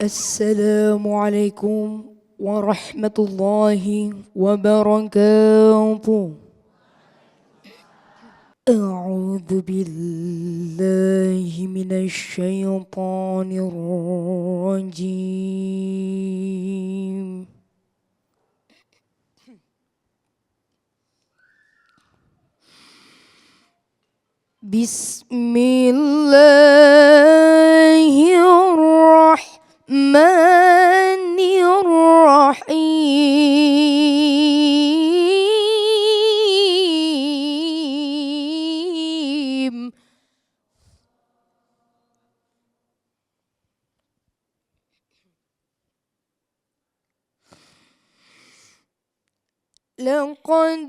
Assalamualaikum warahmatullahi wabarakatuh. A'udzu billahi minasy syaithanir rajim. Bismillahirrahmanirrahim. لقد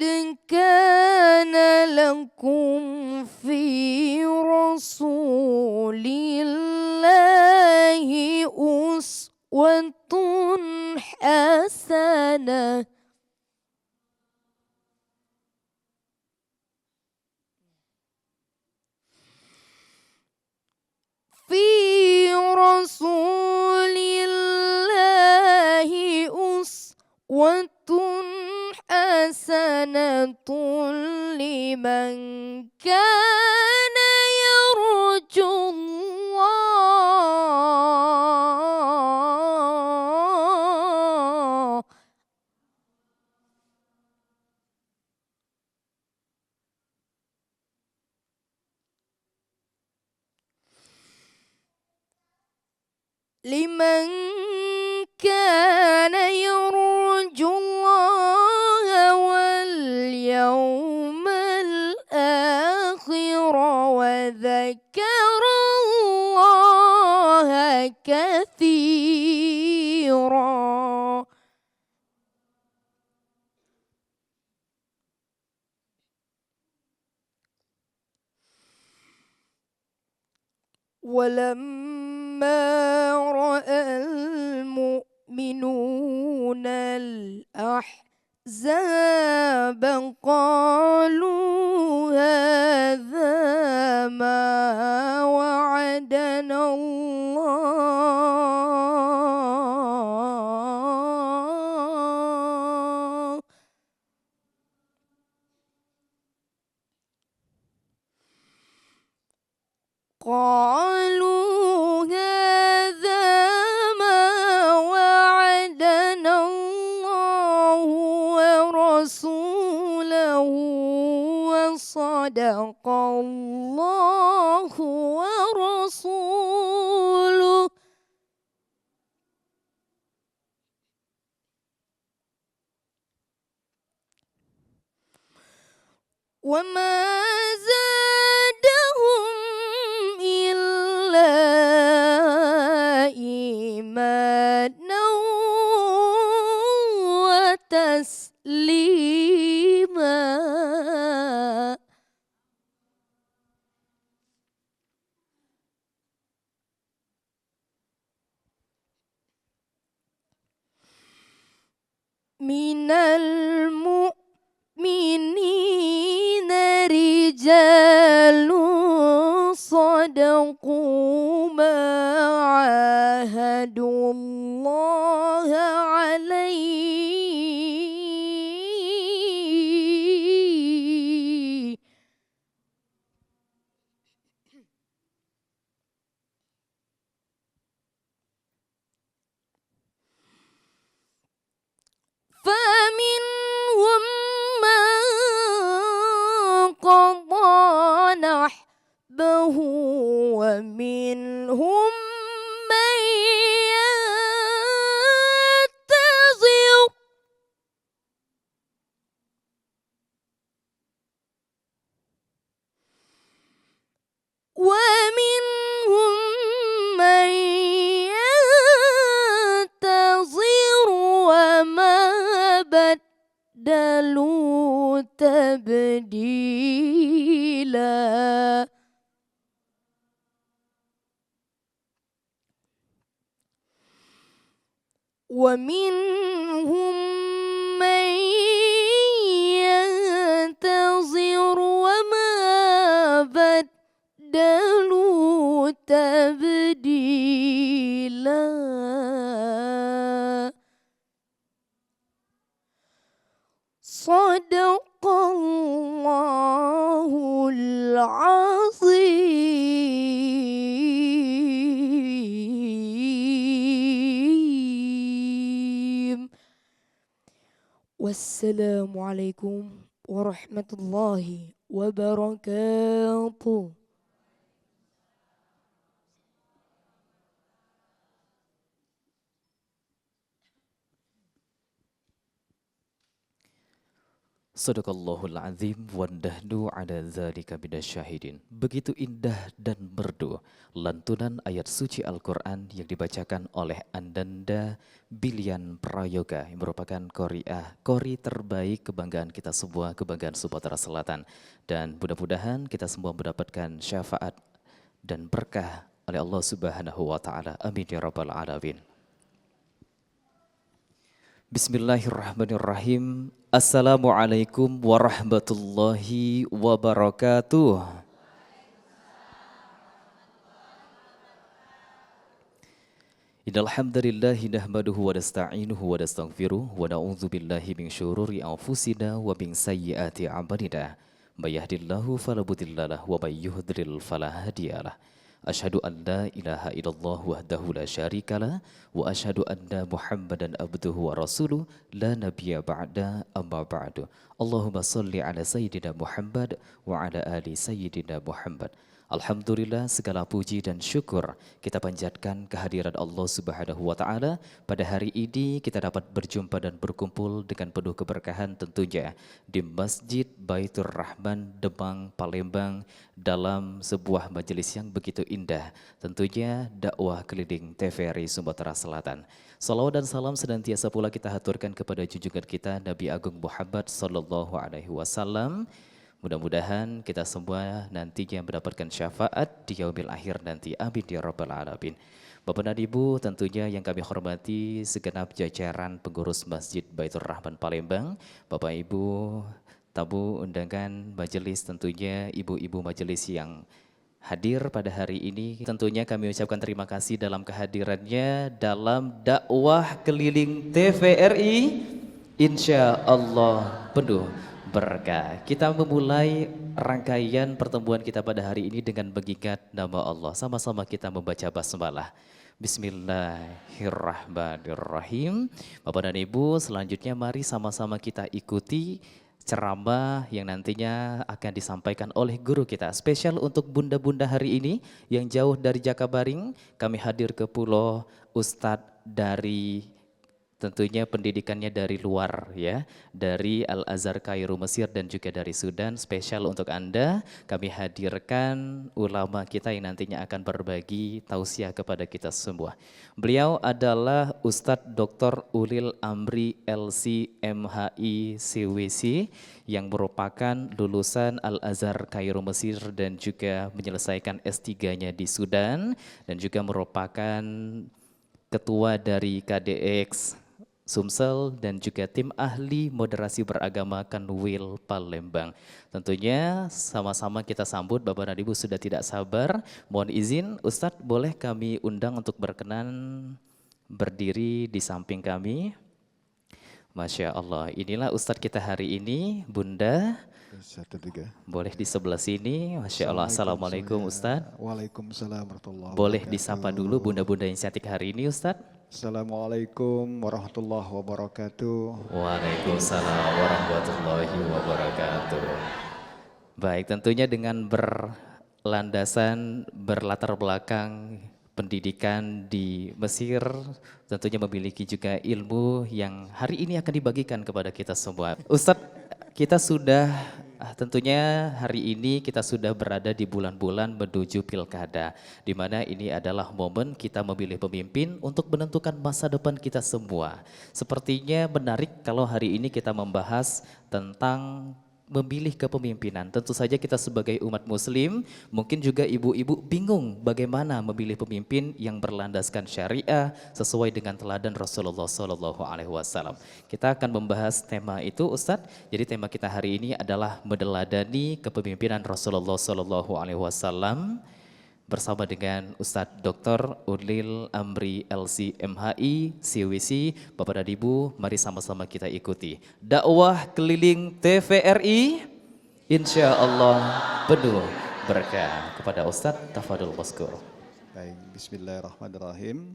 كان لكم في رسول الله أسوة حسنة في رسول الله أسوة حسنة لمن كان يرجو الله لمن كان يرجو الله واليوم الآخر وذكر الله كثيرا ولما رأى المؤمنون الأحزاب قالوا هذا ما وعدنا الله قالوا هذا ما وعدنا الله ورسوله وصدق الله ورسوله وما زادهم إلا إيمانا وتسليما من المؤمنين رجال صدقوا ما عاهدوا الله عليه فمنهم من قضى نحبه ومنهم من ينتظر ومنهم من ينتظر وما بدلوا تبديلا ومنهم من ينتظر وما بدلوا بدلوا تبديلا. Sadaqallahul azim. Wassalamualaikum warahmatullahi wabarakatuh. Sadaqallahul azim wa nahnu ala dzalika minasyahidin. Begitu indah dan merdu lantunan ayat suci Al-Qur'an yang dibacakan oleh Ananda Bilian Prayoga yang merupakan kori terbaik kebanggaan kita semua, kebanggaan Sumatera Selatan. Dan mudah-mudahan kita semua mendapatkan syafaat dan berkah oleh Allah Subhanahu wa taala. Amin ya rabbal alamin. Bismillahirrahmanirrahim. Assalamualaikum warahmatullahi wabarakatuh. Innal hamdalillahi nahmaduhu wa nasta'inuhu wa nastaghfiruh wa na'udzu billahi min syururi anfusina wa min sayyiati a'malina. May yahdihillahu fala mudhillalah wa may yudhlil fala hadiyalah. Asyhadu an la ilaha illallah wahdahu la syarikalah wa asyhadu anna Muhammadan abduhu wa rasuluh la nabiyya ba'da amma ba'du. Allahumma salli ala sayyidina Muhammad wa ala ali sayyidina Muhammad. Alhamdulillah segala puji dan syukur kita panjatkan kehadiran Allah Subhanahu wa taala. Pada hari ini kita dapat berjumpa dan berkumpul dengan penuh keberkahan tentunya di Masjid Baitur Rahman Demang Palembang dalam sebuah majelis yang begitu indah. Tentunya dakwah keliling TVRI Sumatera Selatan. Salawat dan salam senantiasa pula kita haturkan kepada junjungan kita Nabi Agung Muhammad sallallahu alaihi wasallam. Mudah-mudahan kita semua nantinya mendapatkan syafaat di yaumil akhir nanti. Amin ya rabbal alamin. Bapak dan Ibu tentunya yang kami hormati segenap jajaran pengurus Masjid Baitur Rahman Palembang, Bapak Ibu tamu undangan majelis, tentunya ibu-ibu majelis yang hadir pada hari ini. Tentunya kami ucapkan terima kasih dalam kehadirannya dalam dakwah keliling TVRI. Insya Allah penuh berkah. Kita memulai rangkaian pertemuan kita pada hari ini dengan mengingat nama Allah. Sama-sama kita membaca basmalah. Bismillahirrahmanirrahim. Bapak dan Ibu, selanjutnya mari sama-sama kita ikuti ceramah yang nantinya akan disampaikan oleh guru kita. Spesial untuk bunda-bunda hari ini yang jauh dari Jakabaring, kami hadir ke Pulau Ustadz dari tentunya pendidikannya dari luar ya, dari Al-Azhar Kairo Mesir dan juga dari Sudan. Spesial untuk Anda kami hadirkan ulama kita yang nantinya akan berbagi tausiah kepada kita semua. Beliau adalah Ustadz Dr. Ulil Amri LC MHI CWC yang merupakan lulusan Al-Azhar Kairo Mesir dan juga menyelesaikan S3-nya di Sudan dan juga merupakan ketua dari KDX Sumsel dan juga tim ahli moderasi beragama Kanwil Palembang. Tentunya sama-sama kita sambut. Bapak dan Ibu sudah tidak sabar. Mohon izin Ustadz, boleh kami undang untuk berkenan berdiri di samping kami. Masya Allah, inilah Ustadz kita hari ini. Bunda, boleh di sebelah sini. Masya Allah, Assalamualaikum Ustadz. Waalaikumsalam warahmatullahi wabarakatuh. Boleh disapa dulu bunda-bunda yang cantik hari ini Ustadz. Assalamualaikum warahmatullahi wabarakatuh. Waalaikumsalam warahmatullahi wabarakatuh. Baik, tentunya dengan berlatar belakang pendidikan di Mesir, tentunya memiliki juga ilmu yang hari ini akan dibagikan kepada kita semua. Ustadz, kita sudah tentunya hari ini kita sudah berada di bulan-bulan menuju pilkada, di mana ini adalah momen kita memilih pemimpin untuk menentukan masa depan kita semua. Sepertinya menarik kalau hari ini kita membahas tentang memilih kepemimpinan. Tentu saja kita sebagai umat muslim, mungkin juga ibu-ibu bingung bagaimana memilih pemimpin yang berlandaskan syariah sesuai dengan teladan Rasulullah SAW. Kita akan membahas tema itu Ustadz. Jadi tema kita hari ini adalah meneladani kepemimpinan Rasulullah SAW. bersama dengan Ustadz Dr. Ulil Amri LC MHI CWC. Bapak dan Ibu, mari sama-sama kita ikuti dakwah keliling TVRI. Insya Allah penuh berkah. Kepada Ustadz, tafadhol maskur. Baik, bismillahirrahmanirrahim.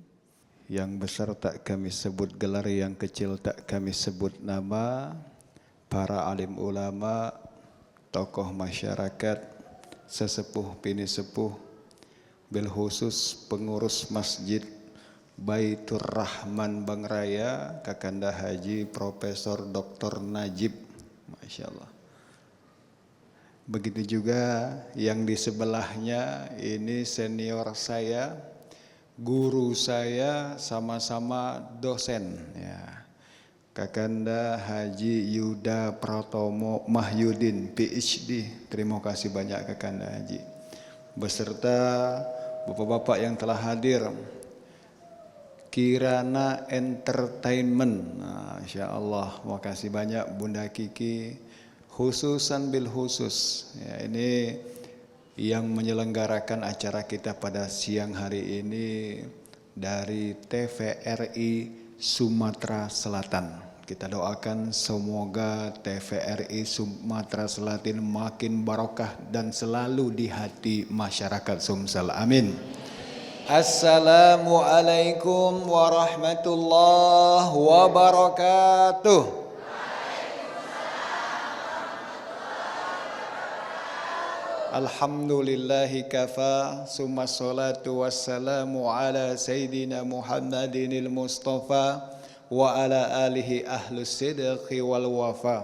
Yang besar tak kami sebut gelar, yang kecil tak kami sebut nama. Para alim ulama, tokoh masyarakat, sesepuh bini sepuh, bil khusus pengurus masjid Baitur Rahman Bang Raya, Kakanda Haji Profesor Dr. Najib, Masya Allah. Begitu juga yang di sebelahnya, ini senior saya, guru saya, sama-sama dosen ya. Kakanda Haji Yuda Pratomo Mahyudin PhD. Terima kasih banyak Kakanda Haji. Beserta bapak-bapak yang telah hadir. Kirana Entertainment. Insya Allah, makasih banyak Bunda Kiki. Khususan bil khusus. Ya, ini yang menyelenggarakan acara kita pada siang hari ini dari TVRI Sumatera Selatan. Kita doakan semoga TVRI Sumatera Selatan makin barokah dan selalu di hati masyarakat Sumsel. Amin. Assalamualaikum warahmatullahi wabarakatuh. Alhamdulillahi kafa, summa salatu wassalamu ala Sayyidina Muhammadinil Mustafa wa ala alihi ahlus sidqi wal wafa.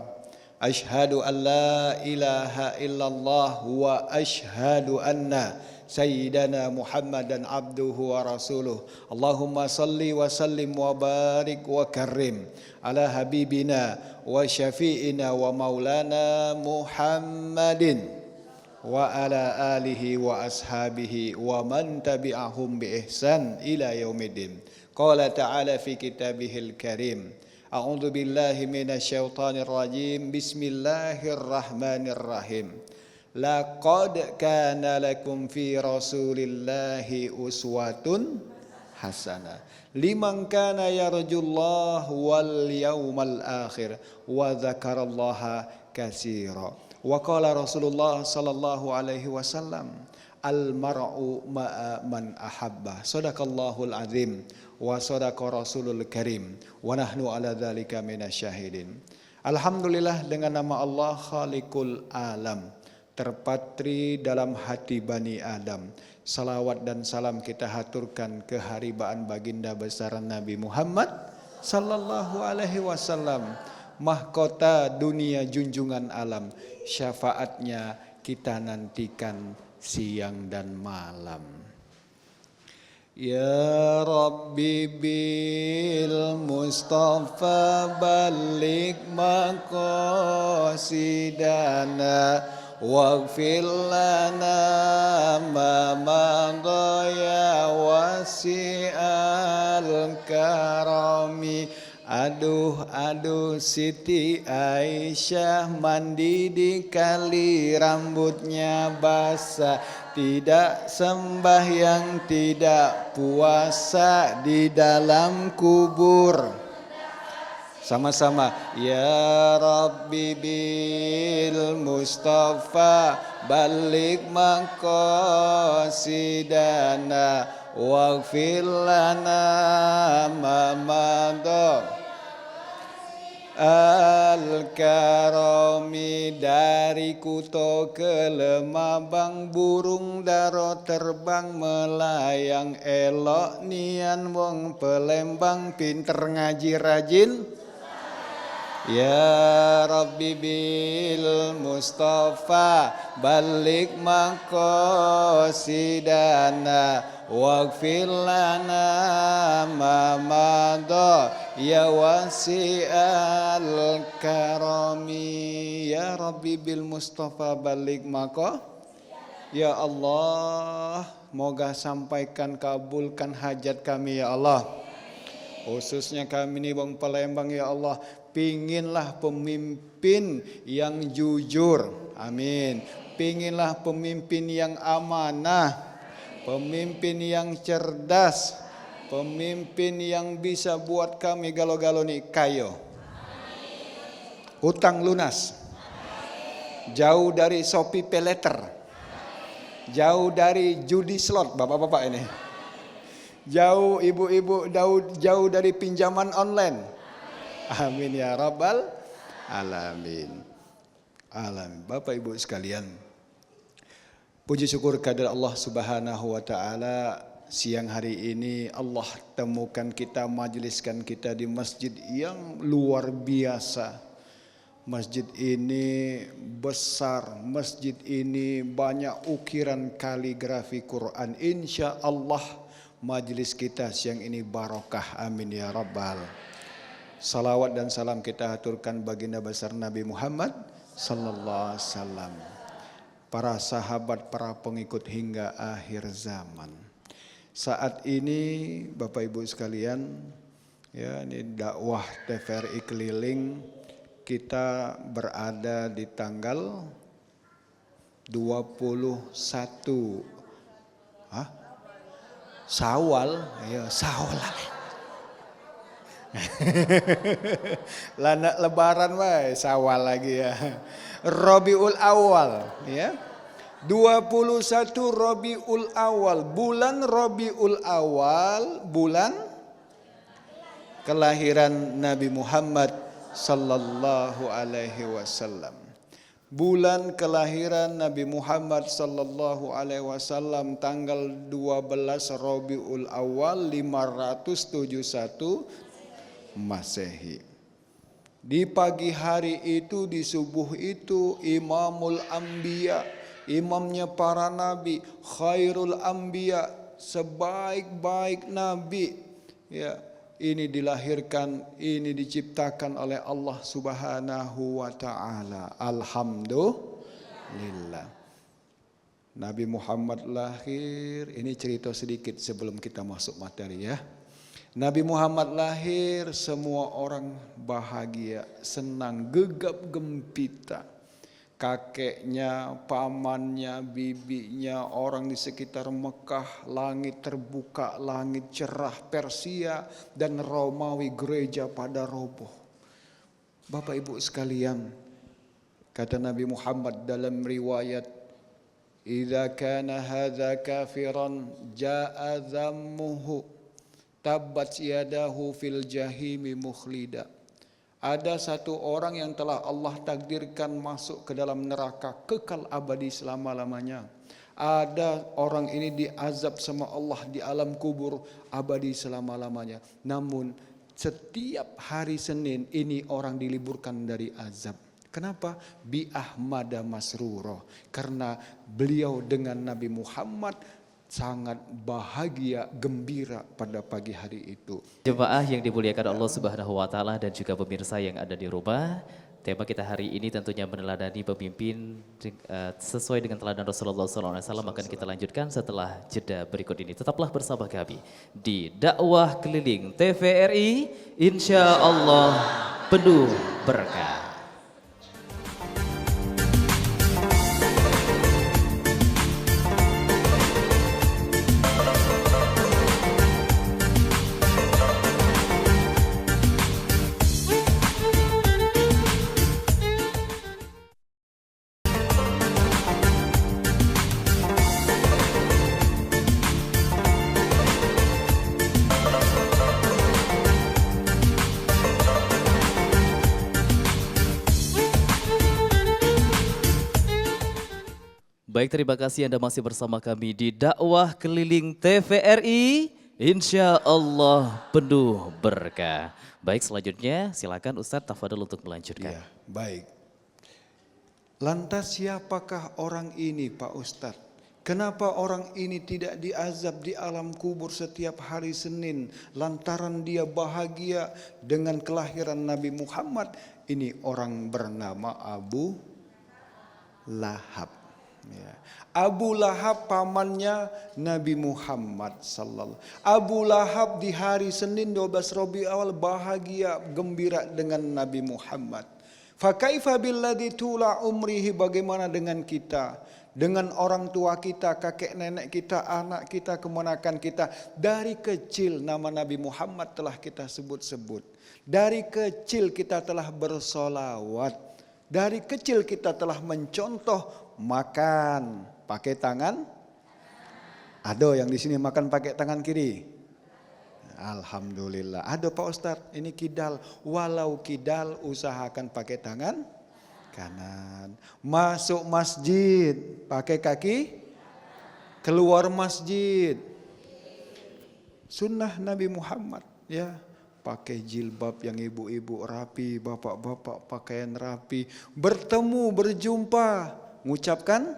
Ashhadu an la ilaha illallah wa ashhadu anna Sayyidana Muhammadan abduhu wa rasuluh. Allahumma salli wa sallim wa barik wa karim ala habibina wa syafi'ina wa maulana Muhammadin wa ala alihi wa ashabihi wa man tabi'ahum bi ihsan ila yaumiddin. Qala ta'ala fi kitabihil karim. A'udzu billahi minasyaitonir rajim. Bismillahirrahmanirrahim. Laqad kana lakum fi Rasulillahi uswatun hasanah liman kana yarjullaha wal yawmal akhir wa dzakarallaha katsira. Wa qala Rasulullah sallallahu alaihi wasallam, al mar'u ma'a man ahabba. Shadaqallahul azim wa sadaqa rasulul karim wa nahnu ala dzalika minasyahidin. Alhamdulillah, dengan nama Allah Khaliqul alam, terpatri dalam hati Bani Adam. Salawat dan salam kita haturkan keharibaan baginda besar Nabi Muhammad sallallahu alaihi wasallam, mahkota dunia junjungan alam. Syafaatnya kita nantikan siang dan malam. Ya Rabbi bil Mustafa balik maqasidana waghfir lana ma madaya wasi'al karami. Aduh Siti Aisyah mandi di kali, rambutnya basah, tidak sembahyang, tidak puasa di dalam kubur. Sama-sama. Ya Rabbi bil Mustafa balik maqasidana waghfir lana ma madha Al-Karami. Dari Kuto ke Lemabang, burung daro terbang melayang, elok nian wong Pelembang, pinter ngaji rajin. Ya Rabbi bil Mustafa balik maqasidana waghfir lana ma madha ya wasi'al karami. Ya Rabbi bil Mustafa balik maqasidana. Ya Allah, moga sampaikan kabulkan hajat kami ya Allah. Khususnya kami ini wong Palembang ya Allah, pinginlah pemimpin yang jujur, amin. Pinginlah pemimpin yang amanah, pemimpin yang cerdas, pemimpin yang bisa buat kami galo-galo nih kayo. Utang lunas. Jauh dari Shopee Paylater. Jauh dari judi slot, bapak-bapak ini. Jauh ibu-ibu, jauh dari pinjaman online. Amin ya rabbal alamin. Alamin. Bapak Ibu sekalian, puji syukur kehadirat Allah Subhanahu wa taala, siang hari ini Allah temukan kita, majeliskan kita di masjid yang luar biasa. Masjid ini besar, masjid ini banyak ukiran kaligrafi Quran. Insya Allah majelis kita siang ini barokah. Amin ya rabbal. Salawat dan salam kita aturkan baginda besar Nabi Muhammad sallallahu alaihi wasallam, para sahabat, para pengikut hingga akhir zaman. Saat ini Bapak Ibu sekalian, ya, ini dakwah TVRI keliling, kita berada di tanggal 21 Syawal, ya Syawal. Lana lebaran wae Syawal lagi ya. Rabiul Awal ya. 21 Rabiul Awal, bulan Rabiul Awal, bulan kelahiran Nabi Muhammad sallallahu alaihi wasallam. Bulan kelahiran Nabi Muhammad sallallahu alaihi wasallam tanggal 12 Rabiul Awal 571 Masehi. Di pagi hari itu, di subuh itu, Imamul Anbiya, imamnya para nabi, khairul anbiya, sebaik-baik nabi, ya, ini dilahirkan, ini diciptakan oleh Allah Subhanahu wa taala. Alhamdulillah. Nabi Muhammad lahir, ini cerita sedikit sebelum kita masuk materi ya. Nabi Muhammad lahir, semua orang bahagia, senang, gegap gempita. Kakeknya, pamannya, bibinya, orang di sekitar Mekah, langit terbuka, langit cerah, Persia dan Romawi, gereja pada roboh. Bapak Ibu sekalian, kata Nabi Muhammad dalam riwayat, "Idza kana hadza kafiran jaa dhammuhu tabbat yadahu fil jahimi mukhlida." Ada satu orang yang telah Allah takdirkan masuk ke dalam neraka kekal abadi selama-lamanya. Ada orang ini diazab sama Allah di alam kubur abadi selama-lamanya. Namun setiap hari Senin ini orang diliburkan dari azab. Kenapa? Bi Ahmada Masruro. Karena beliau dengan Nabi Muhammad sangat bahagia, gembira pada pagi hari itu. Jemaah yang dimuliakan Allah Subhanahu wa taala dan juga pemirsa yang ada di rumah, tema kita hari ini tentunya meneladani pemimpin sesuai dengan teladan Rasulullah SAW. Akan kita lanjutkan setelah jeda berikut ini. Tetaplah bersama kami di dakwah keliling TVRI, insya Allah penuh berkah. Baik, terima kasih Anda masih bersama kami di dakwah keliling TVRI, insya Allah penuh berkah. Baik, selanjutnya silakan Ustadz Tafadhol untuk melanjutkan. Ya, baik. Lantas siapakah orang ini Pak Ustadz? Kenapa orang ini tidak diazab di alam kubur setiap hari Senin lantaran dia bahagia dengan kelahiran Nabi Muhammad? Ini orang bernama Abu Lahab. Ya. Abu Lahab pamannya Nabi Muhammad sallallahu. Abu Lahab di hari Senin 12 Rabiul Awal bahagia gembira dengan Nabi Muhammad. Fa kaifa billadzi tula umrihi, bagaimana dengan kita, dengan orang tua kita, kakek nenek kita, anak kita, kemenakan kita. Dari kecil nama Nabi Muhammad telah kita sebut-sebut. Dari kecil kita telah bersolawat. Dari kecil kita telah mencontoh makan pakai tangan. Ada yang di sini makan pakai tangan kiri? Alhamdulillah. Ada Pak Ustadz, ini kidal. Walau kidal usahakan pakai tangan kanan. Masuk masjid pakai kaki, keluar masjid sunnah Nabi Muhammad, ya. Pakai jilbab yang ibu-ibu rapi, bapak-bapak pakaian rapi, bertemu berjumpa mengucapkan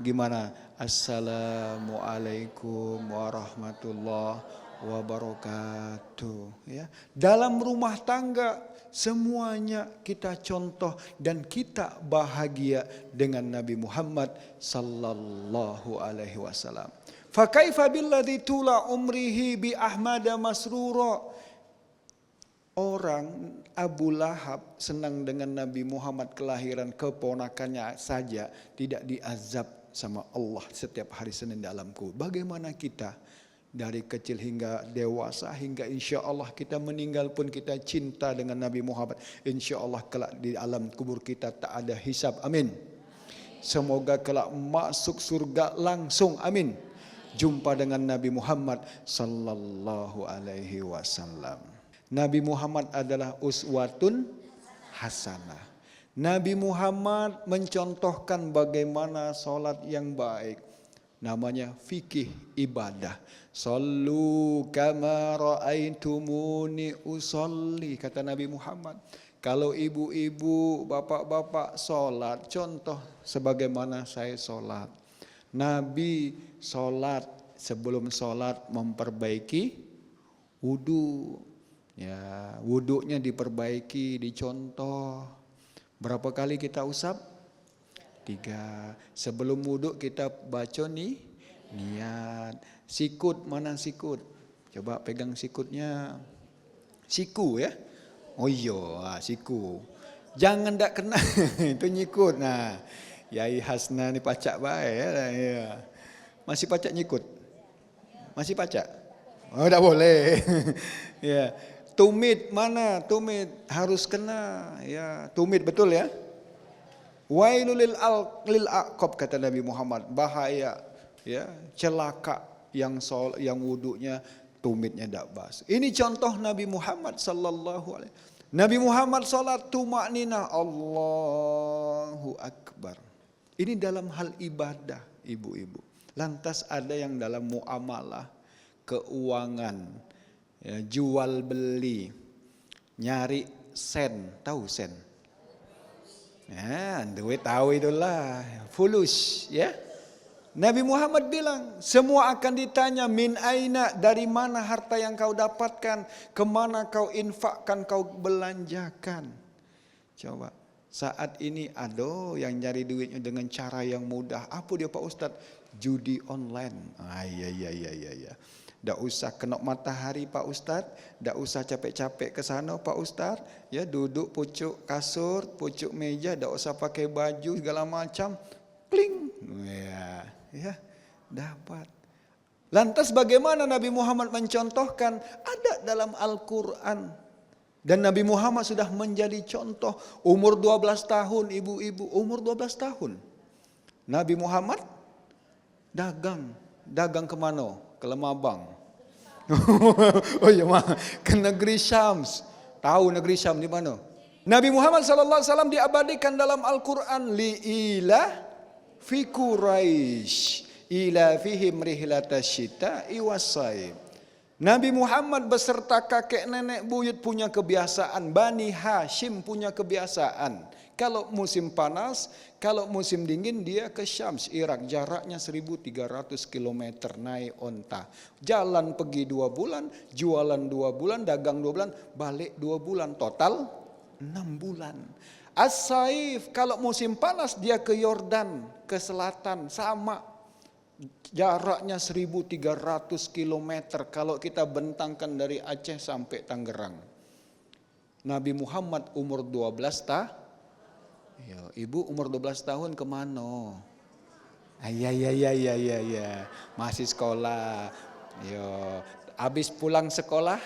gimana? Assalamualaikum warahmatullahi wabarakatuh, ya. Dalam rumah tangga semuanya kita contoh dan kita bahagia dengan Nabi Muhammad sallallahu alaihi wasallam. Fa kaifa billadzi tula umrihi bi Ahmada masrura. Orang Abu Lahab senang dengan Nabi Muhammad, kelahiran keponakannya saja tidak diazab sama Allah setiap hari Senin dalam kubur. Bagaimana kita dari kecil hingga dewasa, hingga insya Allah kita meninggal pun kita cinta dengan Nabi Muhammad. Insya Allah kelak di alam kubur kita tak ada hisab, amin. Semoga kelak masuk surga langsung, amin. Jumpa dengan Nabi Muhammad sallallahu alaihi wasallam. Nabi Muhammad adalah uswatun hasanah. Nabi Muhammad mencontohkan bagaimana sholat yang baik. Namanya fikih ibadah. Sallu kama ra'aitumuni usolli, kata Nabi Muhammad. Kalau ibu-ibu, bapak-bapak sholat, contoh sebagaimana saya sholat. Nabi sholat, sebelum sholat memperbaiki wudu. Ya, wudunya diperbaiki, dicontoh. Berapa kali kita usap? 3. Sebelum wudu kita baca nih niat. Sikut, mana sikut? Coba pegang sikutnya. Siku ya. Oh iya, siku. Jangan tak kena itu nyikut. Nah, Yai Hasna ni pacak baik ya. Masih pacak nyikut? Masih pacak? Oh, tak boleh. Ya. Tumit mana? Tumit harus kena, ya. Tumit betul ya. Wailul lil aqab, kata Nabi Muhammad, bahaya, ya, celaka yang wudunya tumitnya tak bas. Ini contoh Nabi Muhammad sallallahu alaihi. Nabi Muhammad salat tumaknina, Allahu akbar. Ini dalam hal ibadah, ibu-ibu. Lantas ada yang dalam muamalah, keuangan, ya, jual beli, nyari sen, tahu sen? Ya, duit tahu itulah, fulus, ya. Nabi Muhammad bilang, semua akan ditanya, min aina, dari mana harta yang kau dapatkan, kemana kau infakkan, kau belanjakan. Coba, saat ini ada yang nyari duitnya dengan cara yang mudah. Apa dia Pak Ustadz? Judi online. Iya. Tidak usah kena matahari Pak Ustadz, tidak usah capek-capek ke sana Pak Ustadz. Ya, duduk pucuk kasur, pucuk meja, tidak usah pakai baju segala macam. Kling. Ya, dapat. Lantas bagaimana Nabi Muhammad mencontohkan? Ada dalam Al-Quran. Dan Nabi Muhammad sudah menjadi contoh. Umur 12 tahun ibu-ibu, umur 12 tahun. Nabi Muhammad dagang kemana? Ke Lemabang. Oh iya mah, ke negeri Syams. Tahu negeri Syam di mana? Nabi Muhammad SAW diabadikan dalam Al-Quran. Li'ilah fi Quraisy ila fihim rihlatash syita'i was-shaib. Nabi Muhammad beserta kakek nenek buyut punya kebiasaan. Bani Hashim punya kebiasaan. Kalau musim panas, kalau musim dingin dia ke Syams, Irak. Jaraknya 1300 km naik onta. Jalan pergi 2 bulan, jualan 2 bulan, dagang 2 bulan, balik 2 bulan. Total 6 bulan. As-Saif, kalau musim panas dia ke Yordan, ke selatan, sama. Jaraknya 1.300 kilometer kalau kita bentangkan dari Aceh sampai Tangerang. Nabi Muhammad umur 12 tahun. Ya, ibu umur 12 tahun kemana? Ya. Masih sekolah. Yo, habis pulang sekolah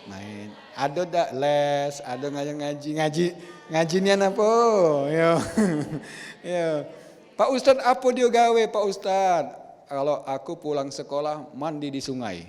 main. Ada dak les, ada ngajinya apa? Yo. Yo. Pak Ustadz apa dia gawe Pak Ustadz? Kalau aku pulang sekolah mandi di sungai.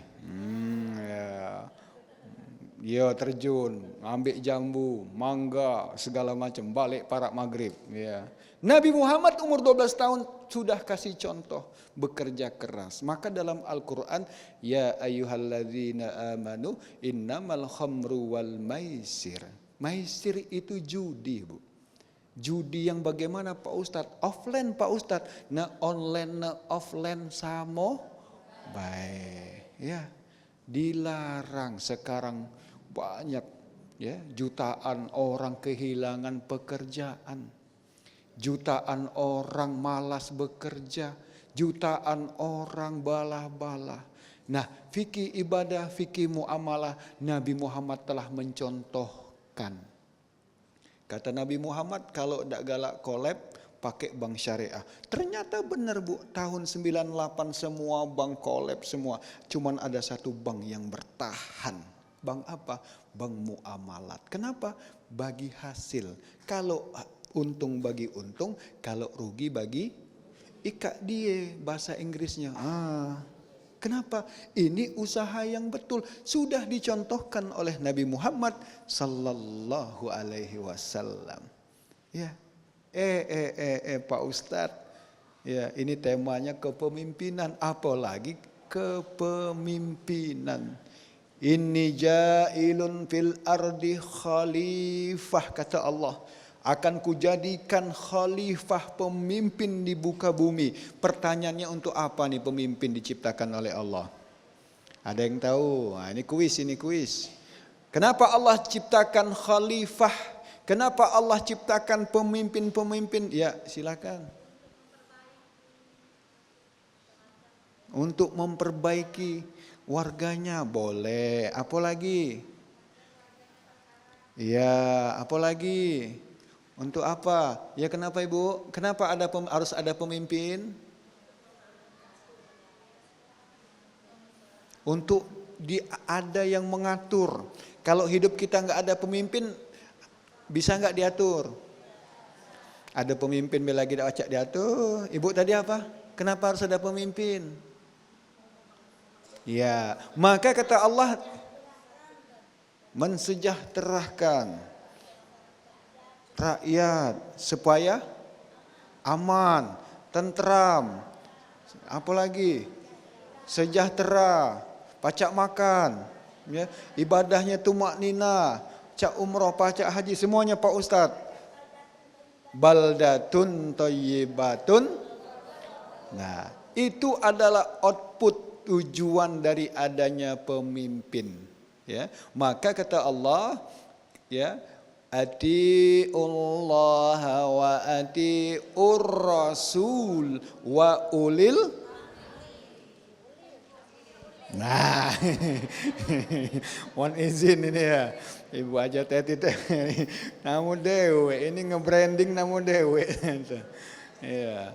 Ya terjun, ambil jambu, mangga, segala macam, balik parak maghrib. Ya. Nabi Muhammad umur 12 tahun sudah kasih contoh bekerja keras. Maka dalam Al-Quran, ya ayyuhalladzina amanu innamal khamru wal maisir. Maisir itu judi, Bu. Judi yang bagaimana Pak Ustadz? Offline Pak Ustadz. Na online na offline samo baik. Ya. Dilarang sekarang banyak ya, jutaan orang kehilangan pekerjaan. Jutaan orang malas bekerja, jutaan orang balah-balah. Nah, fikih ibadah, fikih muamalah Nabi Muhammad telah mencontohkan. Kata Nabi Muhammad, kalau tidak galak kolab, pakai bank syariah. Ternyata benar Bu, tahun 98 semua bank kolab semua. Cuman ada satu bank yang bertahan. Bank apa? Bank muamalat. Kenapa? Bagi hasil. Kalau untung bagi untung, kalau rugi bagi ikat dia, bahasa Inggrisnya. Kenapa? Ini usaha yang betul. Sudah dicontohkan oleh Nabi Muhammad sallallahu alaihi wasallam. Ya. Pak Ustadz. Ya, ini temanya kepemimpinan, apalagi kepemimpinan. Inni ja'ilun fil ardi khalifah, kata Allah. Akan kujadikan khalifah, pemimpin di muka bumi. Pertanyaannya, untuk apa nih pemimpin diciptakan oleh Allah? Ada yang tahu? Nah, ini kuis. Kenapa Allah ciptakan khalifah? Kenapa Allah ciptakan pemimpin-pemimpin? Ya, silakan. Untuk memperbaiki warganya boleh. Apa lagi? Ya, apa lagi? Untuk apa? Ya kenapa Ibu? Kenapa harus ada pemimpin? Untuk ada yang mengatur. Kalau hidup kita nggak ada pemimpin, bisa nggak diatur? Ada pemimpin lagi acak diatur. Ibu tadi apa? Kenapa harus ada pemimpin? Ya, maka kata Allah, mensejahterakan rakyat supaya aman, tentram, apalagi sejahtera, pacak makan, ya, ibadahnya tumak nina, cak umroh, pacak haji, semuanya Pak Ustadz. Baldatun thayyibatun. Nah, itu adalah output, tujuan dari adanya pemimpin. Ya, maka kata Allah, ya, atiullaha wa atiur rasul wa ulil. Nah, mohon izin ini ya, Ibu aja teti namu dewe, ini nge-branding namu dewe. Ya.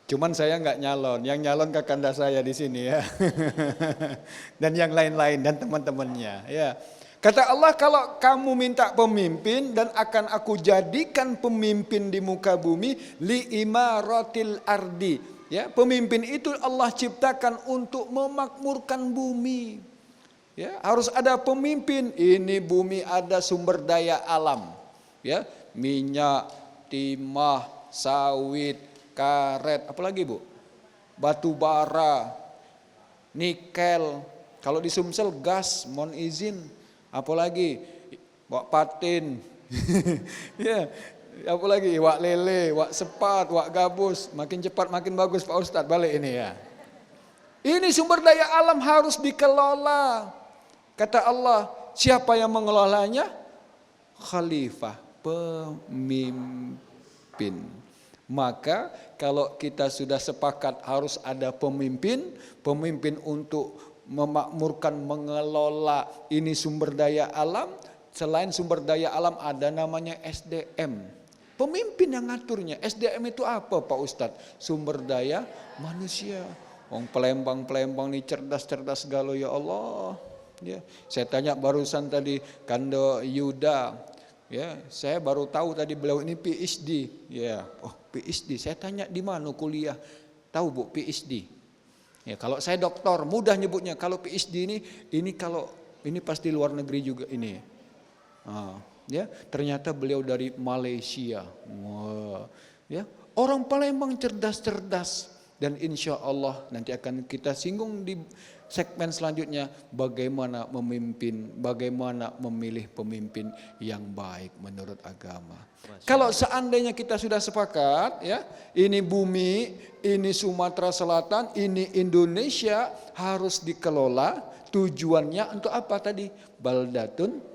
Cuman saya nggak nyalon, yang nyalon kakanda saya di sini ya, dan yang lain-lain dan teman-temannya. Ya. Kata Allah, kalau kamu minta pemimpin dan akan aku jadikan pemimpin di muka bumi, li imaratil ardi. Ya, pemimpin itu Allah ciptakan untuk memakmurkan bumi. Ya, harus ada pemimpin. Ini bumi ada sumber daya alam. Ya, minyak, timah, sawit, karet, apalagi Bu? Batu bara, nikel. Kalau di Sumsel gas, mohon izin. Apalagi wak patin, ya, apalagi wak lele, wak sepat, wak gabus, makin cepat makin bagus Pak Ustadz, balik ini ya. Ini sumber daya alam harus dikelola. Kata Allah, siapa yang mengelolanya? Khalifah, pemimpin. Maka kalau kita sudah sepakat harus ada pemimpin untuk memakmurkan, mengelola ini sumber daya alam. Selain sumber daya alam ada namanya SDM. Pemimpin yang ngaturnya. SDM itu apa Pak Ustadz? Sumber daya manusia. Pelembang ini cerdas-cerdas galau ya Allah. Ya, saya tanya barusan tadi Kando Yuda. Ya, saya baru tahu tadi beliau ini PhD. Ya, PhD. Saya tanya di mana kuliah? Tahu Bu PhD? Ya, kalau saya doktor mudah nyebutnya. Kalau PhD ini kalau ini pasti luar negeri juga ini. Ya, ternyata beliau dari Malaysia. Wah, ya, orang Palembang cerdas-cerdas dan insya Allah nanti akan kita singgung di segmen selanjutnya bagaimana memimpin, bagaimana memilih pemimpin yang baik menurut agama. Kalau seandainya kita sudah sepakat, ya, ini bumi, ini Sumatera Selatan, ini Indonesia harus dikelola. Tujuannya untuk apa tadi? Baldatun.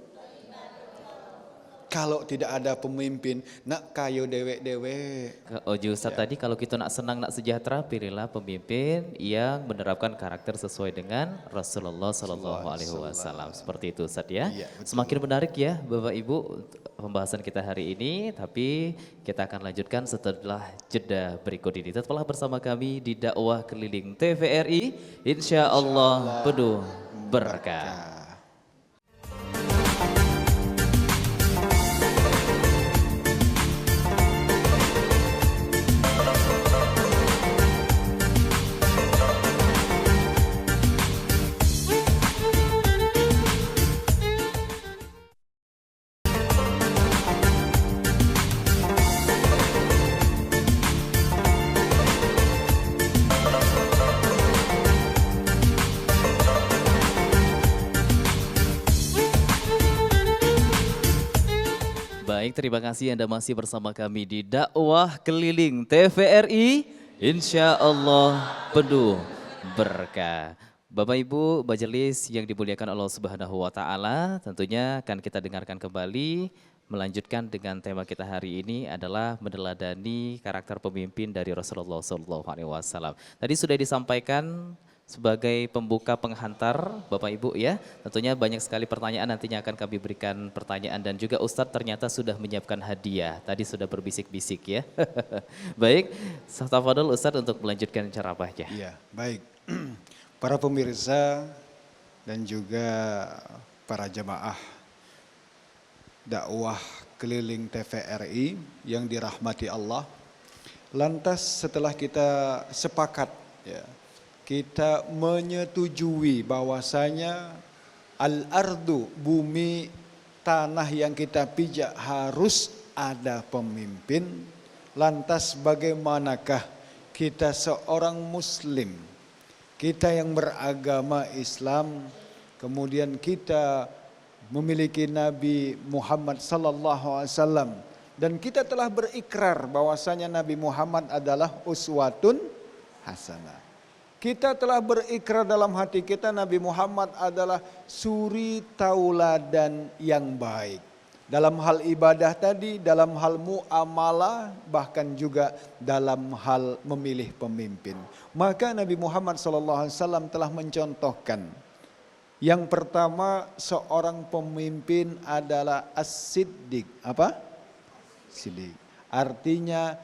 Kalau tidak ada pemimpin, nak kayo dewek-dewek. Ojo Ustaz tadi kalau kita nak senang, nak sejahtera, pilihlah pemimpin yang menerapkan karakter sesuai dengan Rasulullah Sallallahu Alaihi Wasallam. Seperti itu Ustaz ya. Iya, Semakin menarik ya Bapak Ibu pembahasan kita hari ini, tapi kita akan lanjutkan setelah jeda berikut ini. Tetaplah bersama kami di dakwah keliling TVRI, insya Allah penuh berkah. Baik, terima kasih Anda masih bersama kami di dakwah keliling TVRI, insya Allah penuh berkah. Bapak Ibu majelis yang dimuliakan Allah Subhanahu wa Ta'ala, tentunya akan kita dengarkan kembali melanjutkan dengan tema kita hari ini adalah meneladani karakter pemimpin dari Rasulullah SAW. Tadi sudah disampaikan sebagai pembuka penghantar Bapak Ibu ya, tentunya banyak sekali pertanyaan, nantinya akan kami berikan pertanyaan dan juga Ustadz ternyata sudah menyiapkan hadiah, tadi sudah berbisik-bisik ya. Baik, tafadhol Ustadz untuk melanjutkan ceramahnya. Iya, baik. Para pemirsa dan juga para jemaah dakwah keliling TVRI yang dirahmati Allah. Lantas setelah kita sepakat ya, kita menyetujui bahwasanya al-ardu, bumi, tanah yang kita pijak harus ada pemimpin. Lantas bagaimanakah kita seorang muslim, kita yang beragama Islam, kemudian kita memiliki Nabi Muhammad sallallahu alaihi wasallam dan kita telah berikrar bahwasanya Nabi Muhammad adalah uswatun hasanah. Kita telah berikrar dalam hati kita Nabi Muhammad adalah suri tauladan yang baik. Dalam hal ibadah tadi, dalam hal muamalah, bahkan juga dalam hal memilih pemimpin. Maka Nabi Muhammad SAW telah mencontohkan. Yang pertama, seorang pemimpin adalah as-siddiq. Apa? Siddiq. Artinya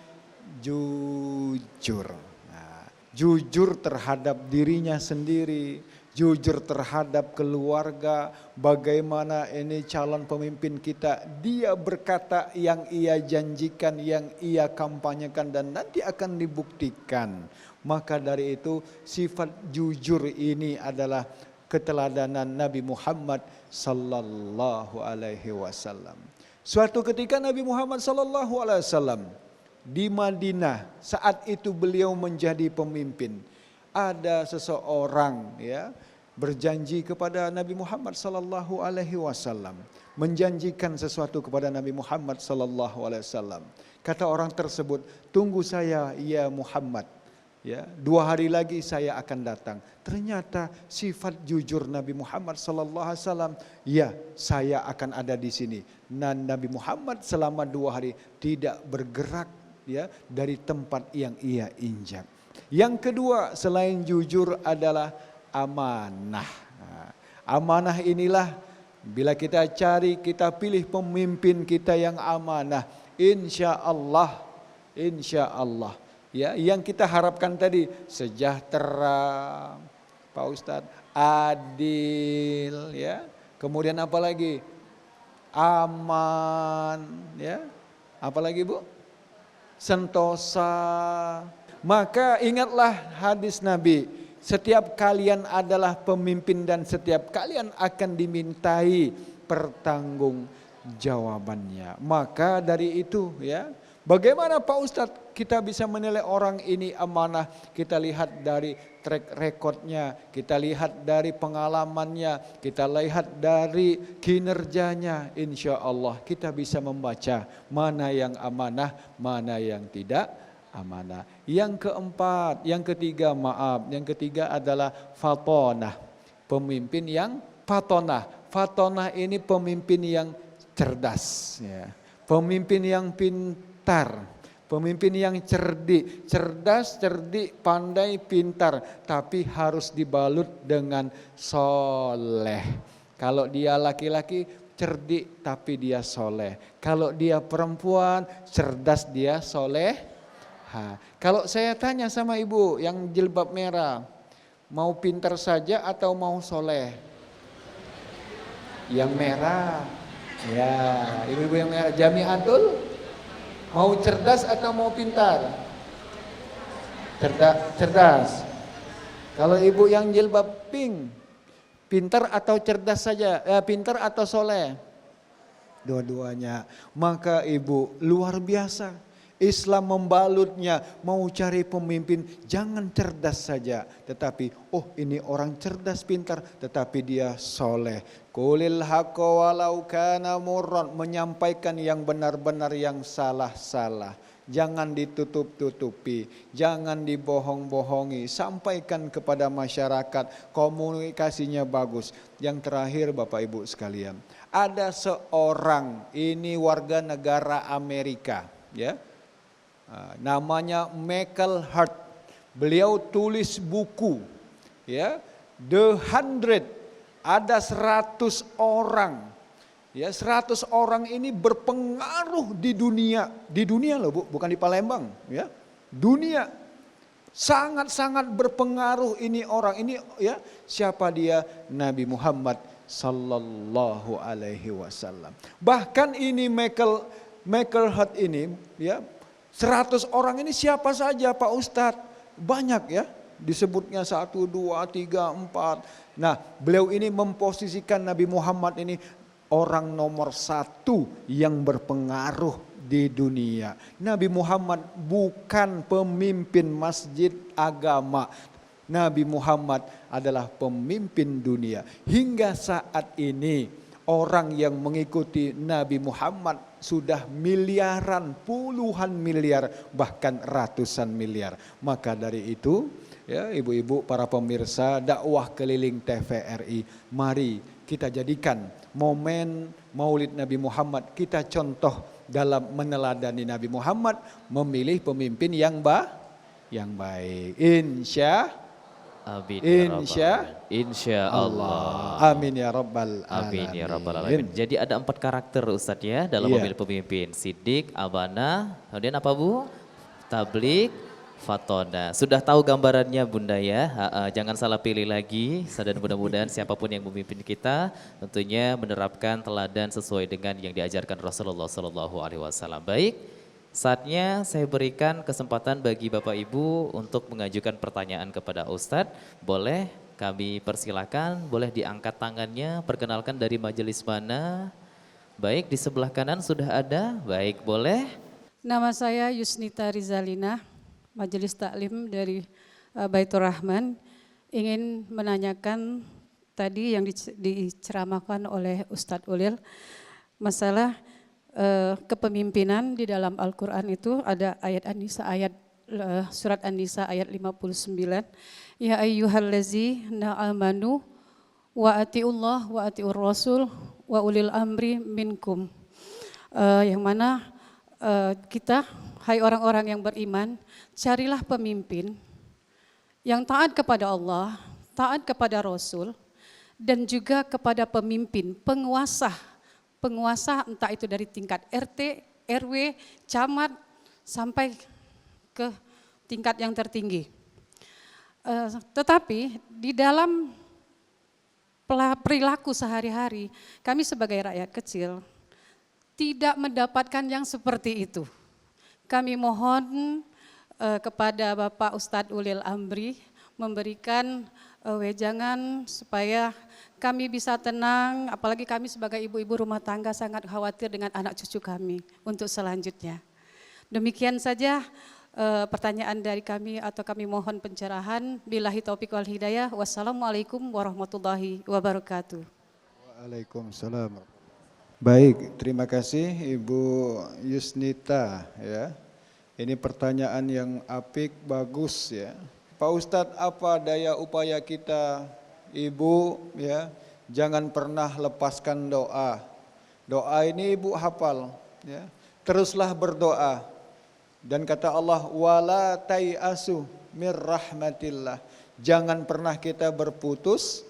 jujur. Jujur terhadap dirinya sendiri, jujur terhadap keluarga, bagaimana ini calon pemimpin kita, dia berkata yang ia janjikan, yang ia kampanyekan dan nanti akan dibuktikan. Maka dari itu sifat jujur ini adalah keteladanan Nabi Muhammad sallallahu alaihi wasallam. Suatu ketika Nabi Muhammad sallallahu alaihi wasallam di Madinah, saat itu beliau menjadi pemimpin. Ada seseorang ya berjanji kepada Nabi Muhammad sallallahu alaihi wasallam, menjanjikan sesuatu kepada Nabi Muhammad sallallahu alaihi wasallam. Kata orang tersebut, "Tunggu saya ya Muhammad." Ya, 2 hari lagi saya akan datang. Ternyata sifat jujur Nabi Muhammad sallallahu alaihi wasallam, ya, saya akan ada di sini. Dan Nabi Muhammad selama 2 hari tidak bergerak ya dari tempat yang ia injak. Yang kedua selain jujur adalah amanah. Nah, amanah inilah bila kita cari, kita pilih pemimpin kita yang amanah, insya Allah ya, yang kita harapkan tadi sejahtera, Pak Ustadz, adil, ya. Kemudian apa lagi? Aman, ya. Apa lagi, Bu? Sentosa. Maka ingatlah hadis Nabi, setiap kalian adalah pemimpin dan setiap kalian akan dimintai pertanggungjawabannya. Maka dari itu, ya, bagaimana Pak Ustadz kita bisa menilai orang ini amanah? Kita lihat dari track recordnya, kita lihat dari pengalamannya, kita lihat dari kinerjanya. Insya Allah kita bisa membaca mana yang amanah, mana yang tidak amanah. Yang keempat, yang ketiga adalah fatonah. Pemimpin yang fatonah. Fatonah ini pemimpin yang cerdas, ya. Pemimpin yang pintar, pemimpin yang cerdik, cerdas, cerdik, pandai, pintar, tapi harus dibalut dengan soleh. Kalau dia laki-laki cerdik tapi dia soleh, kalau dia perempuan cerdas dia soleh. Kalau saya tanya sama ibu yang jilbab merah, mau pintar saja atau mau soleh? Yang merah, ya, ibu-ibu yang merah, Jamiatul. Mau cerdas atau mau pintar? Cerdas. Kalau ibu yang jilbab pink, pintar atau cerdas saja? Pintar atau soleh? Dua-duanya. Maka ibu luar biasa. Islam membalutnya, mau cari pemimpin jangan cerdas saja, tetapi ini orang cerdas pintar, tetapi dia soleh. Qulil haqqa walau kana murran, menyampaikan yang benar-benar, yang salah-salah. Jangan ditutup-tutupi, jangan dibohong-bohongi, sampaikan kepada masyarakat, komunikasinya bagus. Yang terakhir Bapak Ibu sekalian, ada seorang ini warga negara Amerika, ya. Namanya Michael Hart. Beliau tulis buku, ya, The 100. Ada 100 orang. Ya, 100 orang ini berpengaruh di dunia. Di dunia loh, Bu, bukan di Palembang, ya. Dunia. Sangat-sangat berpengaruh ini orang. Ini, ya, siapa dia? Nabi Muhammad sallallahu alaihi wasallam. Bahkan ini Michael Hart ini, ya, 100 orang ini siapa saja Pak Ustadz? Banyak, ya, disebutnya 1, 2, 3, 4. Nah, beliau ini memposisikan Nabi Muhammad ini orang nomor 1 yang berpengaruh di dunia. Nabi Muhammad bukan pemimpin masjid agama. Nabi Muhammad adalah pemimpin dunia. Hingga saat ini orang yang mengikuti Nabi Muhammad sudah miliaran, puluhan miliar, bahkan ratusan miliar. Maka dari itu, ya, ibu-ibu, para pemirsa dakwah keliling TVRI, mari kita jadikan momen Maulid Nabi Muhammad kita contoh dalam meneladani Nabi Muhammad, memilih pemimpin yang baik. Insya Allah. Amin ya rabbal alamin. Amin ya rabbal alamin. Jadi ada 4 karakter Ustadz, ya, dalam memilih pemimpin. Sidik, amanah, kemudian apa, Bu? Tablik, fatonah. Sudah tahu gambarannya Bunda, ya. Jangan salah pilih lagi. Dan mudah-mudahan siapapun yang memimpin kita tentunya menerapkan teladan sesuai dengan yang diajarkan Rasulullah SAW. Baik. Saatnya saya berikan kesempatan bagi Bapak Ibu untuk mengajukan pertanyaan kepada Ustadz. Boleh kami persilakan, boleh diangkat tangannya, perkenalkan dari majelis mana. Baik, di sebelah kanan sudah ada, baik, boleh. Nama saya Yusnita Rizalina, Majelis Taklim dari Baitur Rahman. Ingin menanyakan tadi yang diceramahkan oleh Ustadz Ulil, masalah kepemimpinan di dalam Al-Quran itu ada ayat An-Nisa ayat surat An-Nisa ayat 59. Ya ayyuhallazina amanu wa atiullah wa atiur rasul wa ulil amri minkum. Yang mana kita, hai orang-orang yang beriman, carilah pemimpin yang taat kepada Allah, taat kepada Rasul, dan juga kepada pemimpin, penguasa entah itu dari tingkat RT, RW, camat, sampai ke tingkat yang tertinggi. Tetapi di dalam perilaku sehari-hari, kami sebagai rakyat kecil tidak mendapatkan yang seperti itu. Kami mohon kepada Bapak Ustadz Ulil Amri memberikan wejangan supaya kami bisa tenang, apalagi kami sebagai ibu-ibu rumah tangga sangat khawatir dengan anak cucu kami untuk selanjutnya. Demikian saja pertanyaan dari kami atau kami mohon pencerahan. Billahi taufiq wal hidayah. Wassalamualaikum warahmatullahi wabarakatuh. Waalaikumsalam. Baik, terima kasih Ibu Yusnita ya. Ini pertanyaan yang apik, bagus ya. Pak Ustadz, apa daya upaya kita Ibu ya, jangan pernah lepaskan doa. Doa ini Ibu hafal ya. Teruslah berdoa. Dan kata Allah, wala tai'asu mir rahmatillah. Jangan pernah kita berputus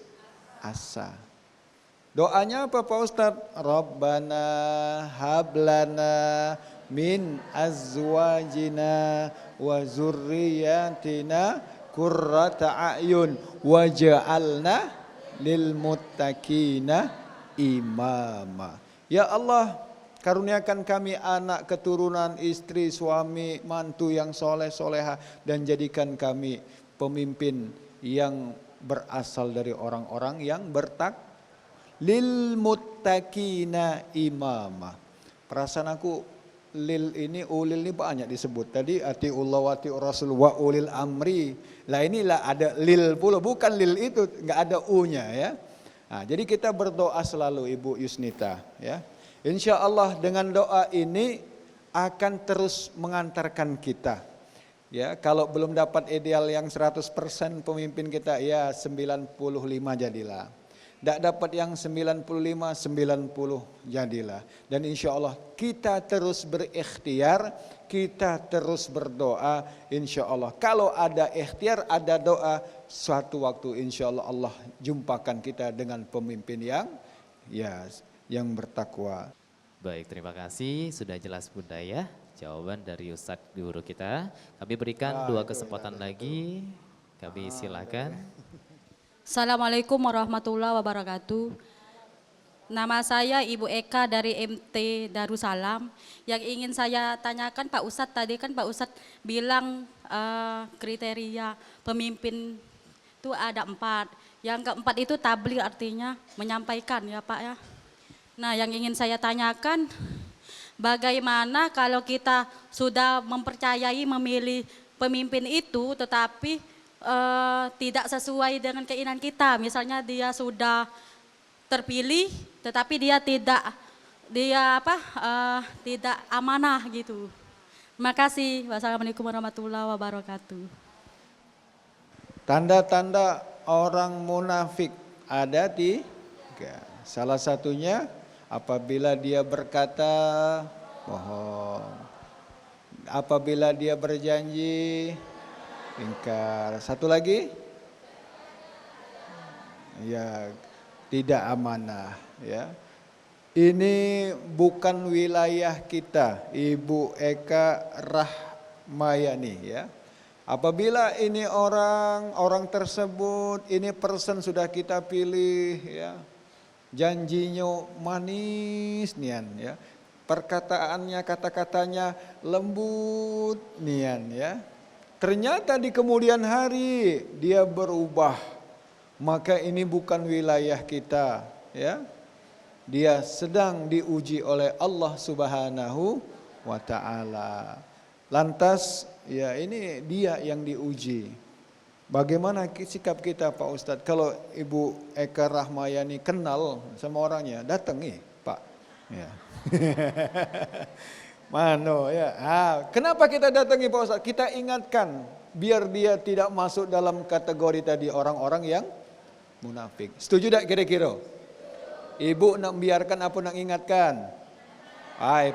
asa. Doanya apa Pak Ustadz? Rabbana hablana min azwajina wa zurriyatina qurrata a'yun waj'alna lil muttaqina imama. Ya Allah, karuniakan kami anak, keturunan, istri, suami, mantu yang soleh soleha, dan jadikan kami pemimpin yang berasal dari orang-orang yang lil muttaqina imama. Perasaan aku lil ini, ulil ini banyak disebut. Tadi atiullah wa atiur rasul wa ulil amri. Lah inilah ada lil pula, bukan lil itu, enggak ada u-nya ya. Nah, jadi kita berdoa selalu Ibu Yusnita ya. Insya Allah dengan doa ini akan terus mengantarkan kita. Ya, kalau belum dapat ideal yang 100% pemimpin kita, ya 95 jadilah. Tidak dapat yang 95, 90 jadilah. Dan insya Allah kita terus berikhtiar, kita terus berdoa insya Allah. Kalau ada ikhtiar, ada doa, suatu waktu insya Allah Allah jumpakan kita dengan pemimpin yang bertakwa. Baik, terima kasih. Sudah jelas Bunda ya jawaban dari Ustadz guru kita. Kami berikan 2 kesempatan lagi. Kami silakan. Assalamualaikum warahmatullahi wabarakatuh. Nama saya Ibu Eka dari MT Darussalam. Yang ingin saya tanyakan Pak Ustadz, tadi kan Pak Ustadz bilang kriteria pemimpin itu ada 4. Yang keempat itu tabligh, artinya menyampaikan ya Pak ya. Nah yang ingin saya tanyakan, bagaimana kalau kita sudah mempercayai memilih pemimpin itu tetapi tidak sesuai dengan keinginan kita, misalnya dia sudah terpilih tetapi dia tidak amanah gitu. Terima kasih. Wassalamualaikum warahmatullahi wabarakatuh. Tanda-tanda orang munafik ada 3. Salah satunya apabila dia berkata bohong, apabila dia berjanji ingkar. Satu lagi, ya tidak amanah. Ya, ini bukan wilayah kita, Ibu Eka Rahmayani. Ya, apabila ini orang tersebut, ini person sudah kita pilih, ya, janjinya manis nian, ya, perkataannya, kata-katanya lembut nian, ya. Ternyata di kemudian hari dia berubah, maka ini bukan wilayah kita, ya. Dia sedang diuji oleh Allah Subhanahu wa taala. Lantas ya ini dia yang diuji. Bagaimana sikap kita Pak Ustadz? Kalau Ibu Eka Rahmayani kenal sama orangnya, datang Pak. Ya. Mano ya. Kenapa kita datangi Pak Ustadz? Kita ingatkan biar dia tidak masuk dalam kategori tadi orang-orang yang munafik. Setuju tak kira-kira? Ibu nak biarkan apa nak ingatkan?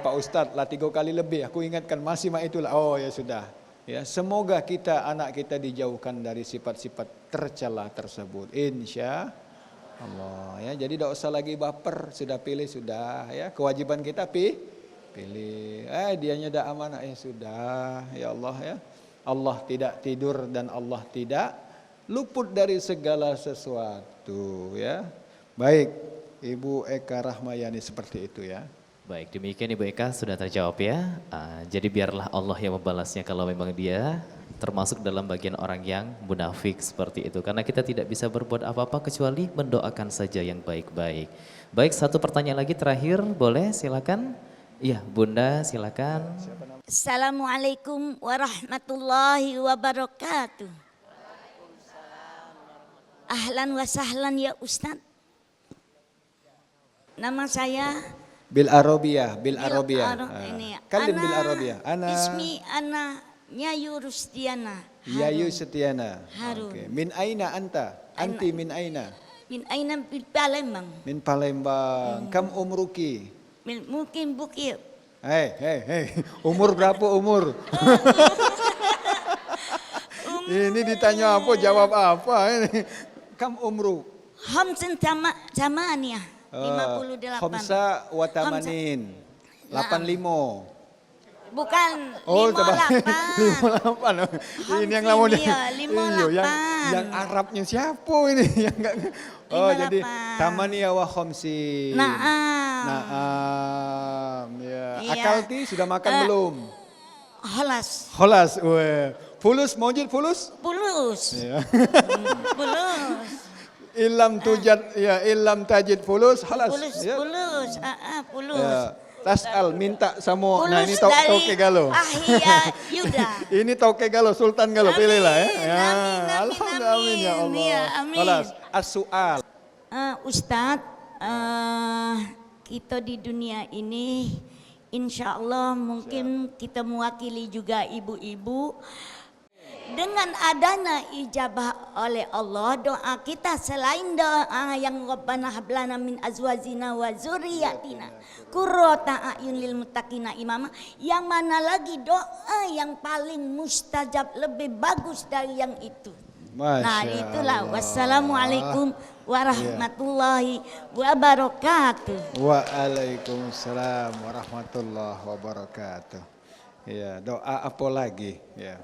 Pak Ustadz lah 3 kali lebih aku ingatkan masih itulah. Oh ya sudah. Ya, semoga kita anak kita dijauhkan dari sifat-sifat tercela tersebut. Insya Allah ya. Jadi tidak usah lagi baper, sudah pilih sudah ya. Kewajiban kita pilih. Dianya dah amanah ya sudah. Ya Allah ya. Allah tidak tidur dan Allah tidak luput dari segala sesuatu ya. Baik, Ibu Eka Rahmayani seperti itu ya. Baik, demikian Ibu Eka sudah terjawab ya. Jadi biarlah Allah yang membalasnya kalau memang dia termasuk dalam bagian orang yang munafik seperti itu. Karena kita tidak bisa berbuat apa-apa kecuali mendoakan saja yang baik-baik. Baik, satu pertanyaan lagi terakhir, boleh silakan. Iya, Bunda silakan. Assalamualaikum warahmatullahi wabarakatuh. Ahlan wa sahlan ya Ustadz. Nama saya Bil Arabiyah. Kalim bil Ana, Arabiyah. Ismi Ana Nyayu Rusdiana Yayu Setiana. Harun. Okay. Min aina anta? Anti min aina? Min aina bil Palembang. Min Palembang. Kam umruki? Mungkin bukit. Hei. Umur berapa umur? Ini ditanya apa jawab apa ini? Kam umru? Hamsin Tamania 58. Khamsa wa tamanin. 85. Bukan Oh, 58. 58. Ini yang lama Iya, 58. yang Arabnya siapa ini? Yang enggak. Oh, 58. jadi tamania wa khamsin. Naam. Ya. Iya. Akalti sudah makan belum? Holas. Weh. Fulus mojid fulus? Pulus. Ya. Pulus. Illam tajid fulus halas. Pulus. Ya. Pulus. Ya. Tas'al minta sama. Pulus Nah ini Tauke Galo. Ahia Yuda. Ini Tauke Galo, Sultan Galo, pilih lah ya. Amin, Ya Allah. Ya, amin. Halas. As-su'al. Ustadz, kita di dunia ini insya Allah mungkin kita mewakili juga ibu-ibu. Dengan adanya ijabah oleh Allah, doa kita selain doa yang Rabbana hablana min azwajina wa zurriyatina qurrata a'yun lil muttaqina imama, yang mana lagi doa yang paling mustajab lebih bagus dari yang itu. Nah itulah. Wassalamualaikum warahmatullahi wabarakatuh. Waalaikumsalam warahmatullahi wabarakatuh. Ya, doa apa lagi? Ya.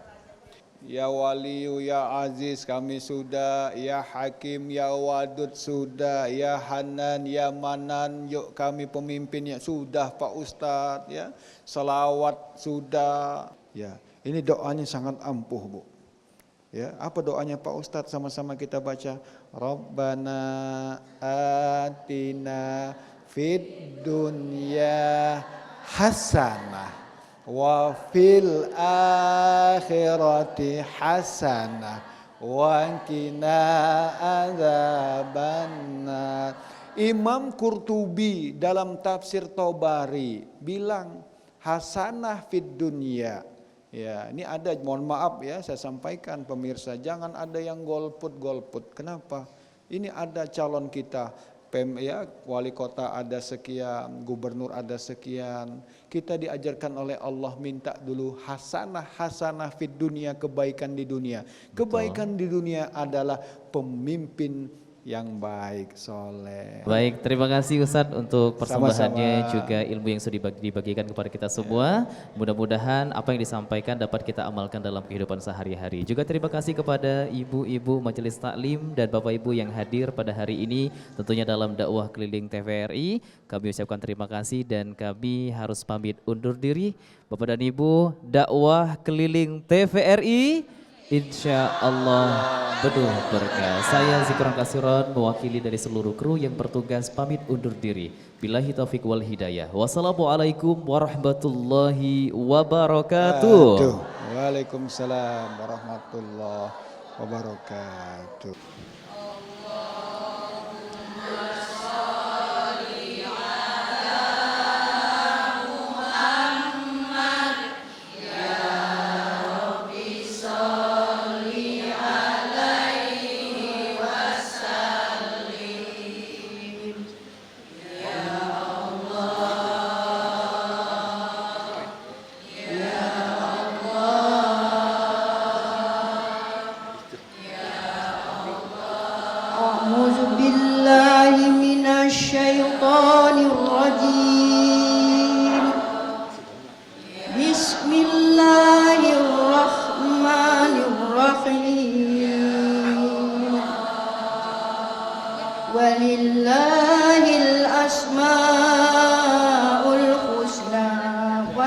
Ya Waliyu, Ya Aziz kami sudah, Ya Hakim, Ya Wadud sudah, Ya Hanan, Ya Manan, yuk kami pemimpinnya sudah Pak Ustadz ya. Salawat sudah. Ya, ini doanya sangat ampuh Bu. Ya, apa doanya Pak Ustadz, sama-sama kita baca. Rabbana atina fid dunya hasanah wa fil akhirati hasanah wa qina adzabannar. Imam Qurtubi dalam tafsir Tobari bilang hasanah fid dunya. Ya, ini ada, mohon maaf ya saya sampaikan pemirsa, jangan ada yang golput. Kenapa? Ini ada calon kita, wali kota ada sekian, gubernur ada sekian. Kita diajarkan oleh Allah minta dulu hasanah fid dunia, kebaikan di dunia. Kebaikan di dunia adalah pemimpin yang baik, soleh. Baik, terima kasih Ustadz untuk persembahannya, Sama-sama. juga ilmu yang sudah dibagikan kepada kita semua. Mudah-mudahan apa yang disampaikan dapat kita amalkan dalam kehidupan sehari-hari. Juga terima kasih kepada ibu-ibu Majelis Taklim dan bapak ibu yang hadir pada hari ini, tentunya dalam dakwah keliling TVRI. Kami ucapkan terima kasih dan kami harus pamit undur diri. Bapak dan Ibu, dakwah keliling TVRI insya Allah penuh berkah. Saya Zikron Kasiron mewakili dari seluruh kru yang bertugas pamit undur diri. Billahi taufiq wal hidayah. Wassalamualaikum warahmatullahi wabarakatuh. Waalaikumsalam warahmatullahi wabarakatuh.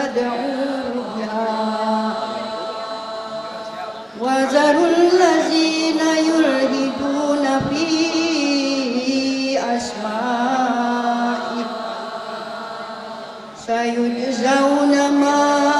فادعوها وذروا الذين يلحدون في أسمائه سيجزون ما